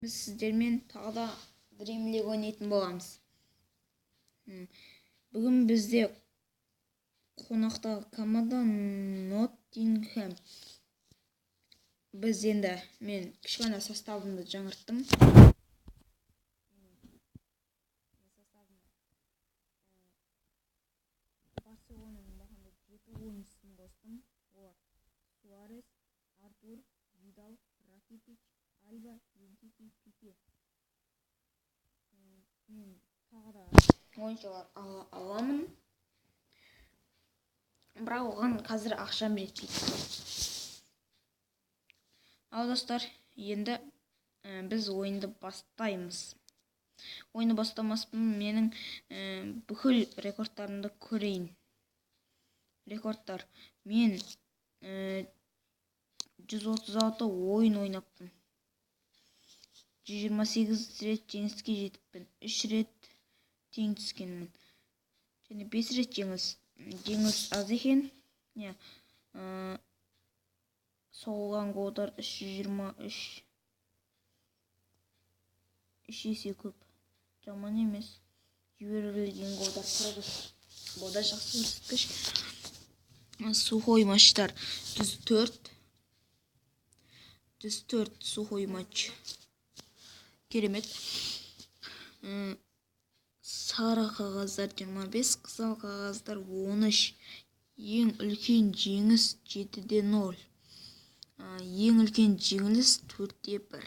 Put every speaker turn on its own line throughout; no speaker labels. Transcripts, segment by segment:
Біз сіздермен тағы да Dream League ойнайтын боламыз. Бүгін бізде қонақтағы команда Ноттингхэм. Мен кішкене составымды жаңартттым. Барселонаның бағында 7 ойыншысын қостым. Олар Суарес, Артур, Видал, Ракитич, Альба, Ентики, Пике. Мен тағы да ойыншылар аламын. Бірақ оған қазір ақшам жетпейді. Ал достар, енді біз ойынды бастаймыз. Ойынды бастамаспын, менің бүкіл рекордтарымды көрейін. Рекордтар. Мен 136 ойын ойнаппын. 128 рет жеңіске жетіппін. 3 рет тең түскенмін. Және 5 рет жеңіс аз екен. Соғылған голдар 323. 3 есе көп. Жаман емес. Жіберілген голдар 43. Бұл да жақсы көрсеткіш. Сухой матчтар 104 сухой матч. Керемет. Сары қағаздар 25, қызыл қағаздар 13. Ең үлкен жеңіс 7-0. Ең үлкен жеңіліс 4-1.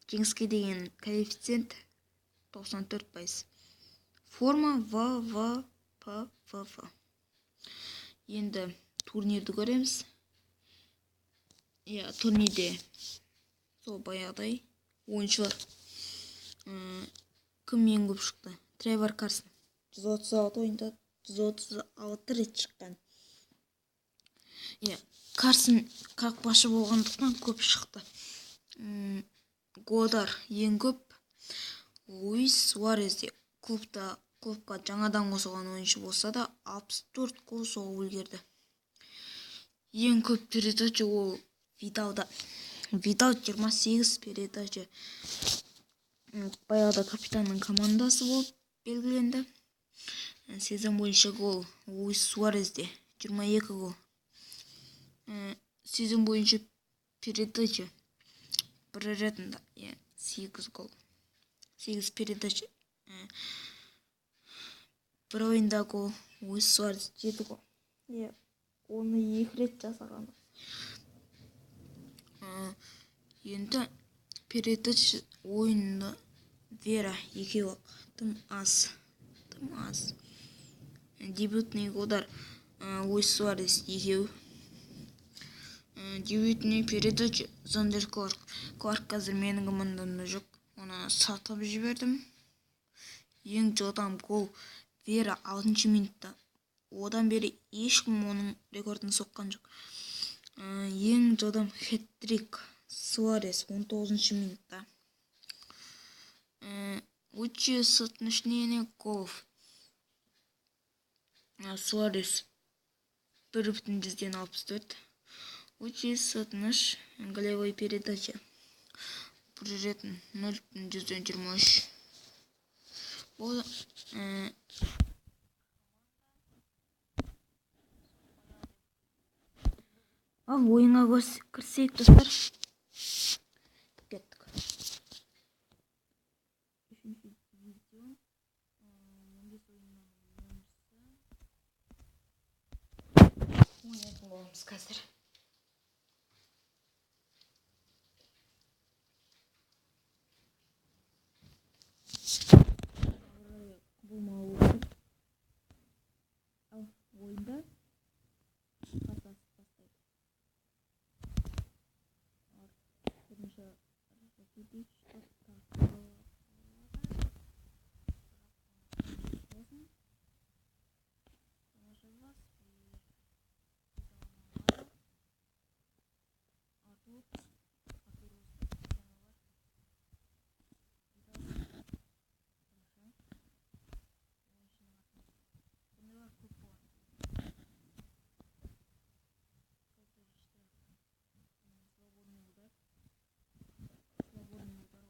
Жеңіске деген коэффициент 94%. Форма ВВПВ. Енді турнирді көреміз. Турнирде сол баяғыдай ойыншылар. Кім ең көп шықты? Тревор Карсон 136 ойында 136 рет шыққан. Карсон қақпашы болғандықтан көп шықты. Голдар ең көп Луис Суаресте. Клубқа жаңадан қосылған ойыншы болса да 64 гол соғып үлгерді. Ең көп передача ол Видалда. Видал 28 передача. Баяғыда капитанның командасы болып белгіленді. Сезон бойынша гол Луис Суаресте 22 гол. Сезон бойынша передача бір ретінде 8 гол. 8 передача. Бір ойында гол Луис Суарес 7 гол. Оны 2 рет жасаған. Енді передача ойында Вера 2 гол. Тым аз. Дебютный голдар Луис Суарес 2. Дебютный передача Зондер Кларк. Кларк қазір менің командамда жоқ. Оны сатып жібердім. Ең жылдам гол Вера 6 минутта. Одан бері ешкім оның рекордын соққан жоқ. Ең жылдам хет-трик Суарес 19 минутта. Лучшее соотношение голов Суарес 1,64. Лучшее соотношение голевой передачи 0,23. Бұл ал ойынға кірсек достар. Кеттік. 3-ші дивизион. 15 ойыннан ойнайтын боламыз қазір. Құбылмауы керек. Ал ойында қарсылас бастайды. Бірінші Ракитич свободный удар.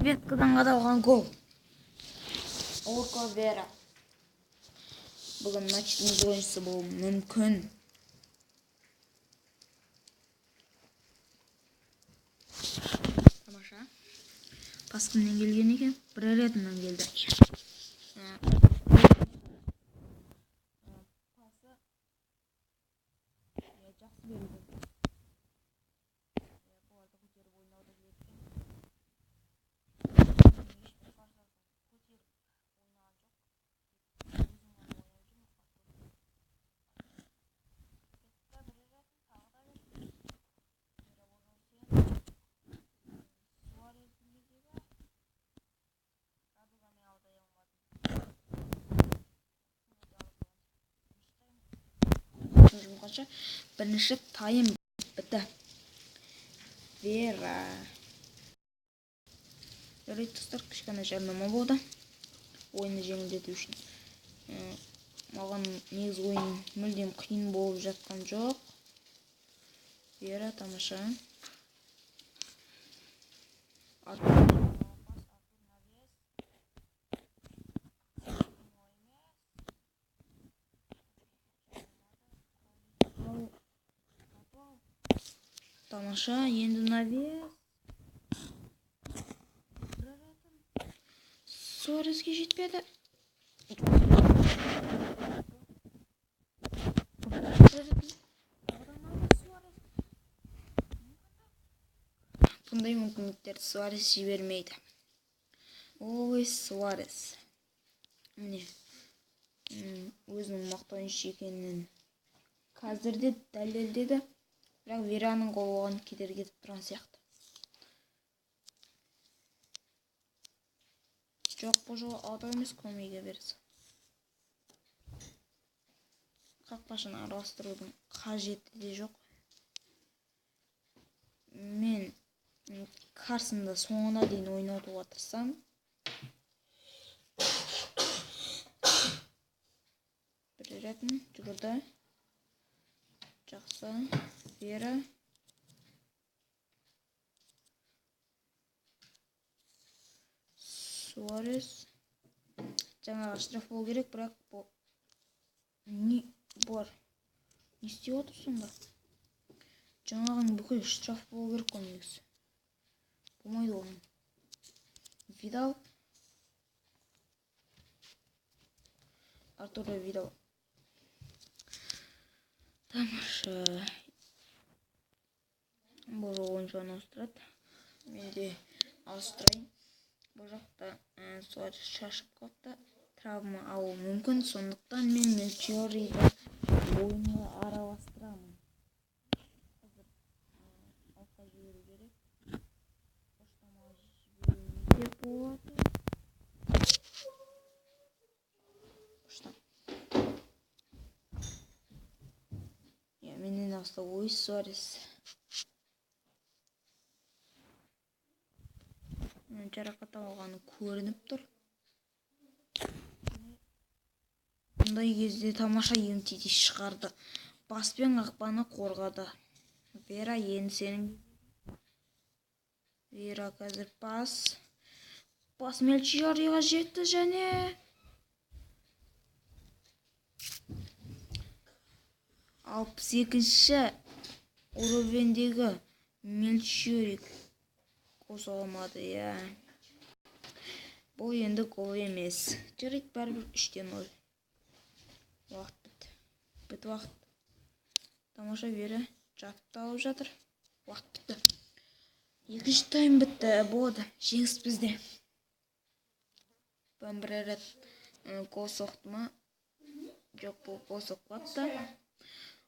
Беткадан қадалған гол. Орко Вера. Бүгін матчтың ойыншысы болуы мүмкін. Тамаша. Пас кімнен келген екен? Brereton'нан келді. Пасы жақсы берілді. Бұларды көтеріп ойнауды келеткен. Бірінші тайым бітті. Вера. Жарайды достар, кішкене жарнама болды. Ойынды жеңілдету үшін. Маған негізгі ойын мүлдем қиын болып жатқан жоқ. Вера тамаша. Тамаша, енді навес. Суареске жетпеді. Бұндай мүмкіндіктерді Суарес жібермейді. Ой, Суарес. Міне, өзінің мықты ойыншы екенін қазірде дәлелдеді. Бірақ Вераның голы оған кедергі кетіп тұрған сияқты. Жоқ, бұл жолы аудақ емес, көмейге берсі. Қақпашыны араластырудың қажеті де жоқ. Мен Карсонды соңына дейін ойнатуға тырысам. Brereton жүгірді. Жақсы. Вера. Суарес. Жаңағы штраф болу керек, бірақ бұл не бар? Не істеп отырсың ба? Жаңағының бүкіл штраф болу керек қой негізі. Болмайды оған. Видал. Артуро Видал. Тамаша. Бұл ойыншыны ауыстырады. Мен де ауыстырайын. Бұл жақта Суарес шашып қалыпты. Травма алуы мүмкін. Сондықтан мен Мелчиориді ойынға араластырамын. Қазір алқа жіберу керек. Поштама жіберуге болады. Поштам. Менен аста ой Суарес. Жарақат алғаны көрініп тұр. Бұндай кезде тамаша емтиді шығарды. Баспен қақпаны қорғады. Вера енді сенің. Вера қазір пас. Пас Мелчиориға жетті және. Алпыс екінші уровендегі Мелчиорик қоса алмады, я. Бұл енді гол емес. Жарайды, бәрібір 3-0. Уақыт бітті. Бітті уақыт. Тамаша Вера жатып алып жатыр. Уақыт бітті. Екінші тайм бітті. Болды. Жеңіс бізде. Brereton гол соқты ма? Жоқ, бұл гол соқпапты.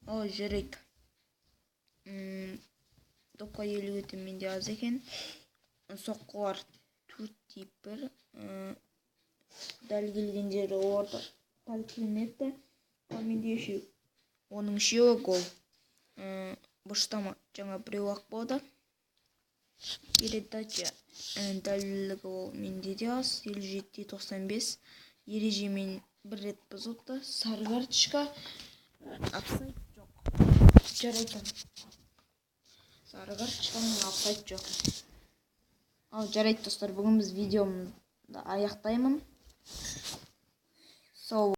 О, жарайды. Допқа елу өте менде аз екен. Соққылар 4-1. Дәл келген жері орда тәлкіленетті. Менде үшеу. Оның үшеуі гол. Бұштама жаңа біреу-ақ болды. Передача дәлілігі ол менде де аз. 57-95. Ережемен бір рет бұзылды. Сары карточка. Апсайд жоқ. Жарайды. Сары карточканың апсайд жоқ. Ал жарайды достар, бүгін біз видеомды аяқтаймын. Сау